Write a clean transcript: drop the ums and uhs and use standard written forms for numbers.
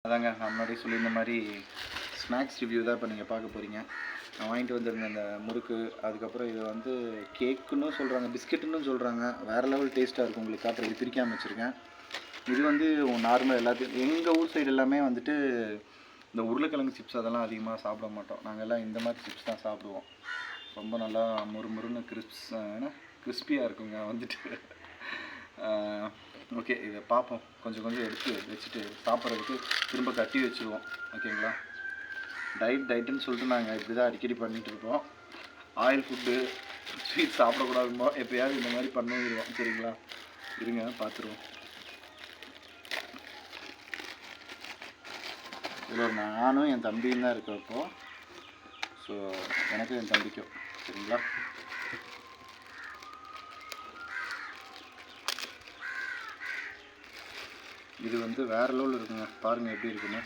அதாங்க நான் முன்னாடியே சொல்லியிருந்த மாதிரி ஸ்நாக்ஸ் ரிவ்யூ தான் இப்போ நீங்கள் பார்க்க போகிறீங்க. நான் வாங்கிட்டு வந்திருந்தேன் இந்த முறுக்கு, அதுக்கப்புறம் இது வந்து கேக்குன்னு சொல்கிறாங்க, பிஸ்கெட்டுன்னு சொல்கிறாங்க. வேறு லெவல் டேஸ்ட்டாக இருக்கும். உங்களுக்கு காட்டுறது பிரிக்காமல் வச்சுருக்கேன். இது வந்து நார்மல் எல்லாத்தையும் எங்கள் ஊர் சைடு எல்லாமே வந்துட்டு இந்த உருளைக்கிழங்கு சிப்ஸ் அதெல்லாம் அதிகமாக சாப்பிட மாட்டோம். நாங்கள் எல்லாம் இந்த மாதிரி சிப்ஸ் தான் சாப்பிடுவோம். ரொம்ப நல்லா முறுமுறுன்னு கிறிஸ்பியாக இருக்குங்க வந்துட்டு. ஓகே, இதை பார்ப்போம். கொஞ்சம் கொஞ்சம் எடுத்து வச்சுட்டு சாப்பிட்றதுக்கு திரும்ப கட்டி வச்சுருவோம். ஓகேங்களா? டயட்டுன்னு சொல்லிட்டு நாங்கள் இப்படி தான் அடிக்கடி பண்ணிகிட்டு இருக்கோம். ஆயில் ஃபுட்டு ஸ்வீட் சாப்பிடக்கூடாதுமோ எப்போயாவது இந்த மாதிரி பண்ணிடுவோம். சரிங்களா? இருங்க பார்த்துருவோம். இதில் நானும் என் தம்பியும் தான் இருக்கிறப்போ, ஸோ எனக்கும் என் தம்பிக்கும். சரிங்களா? இது வந்து வேறு லெவலில் இருக்குங்க. பாருங்கள் எப்படி இருக்குன்னு.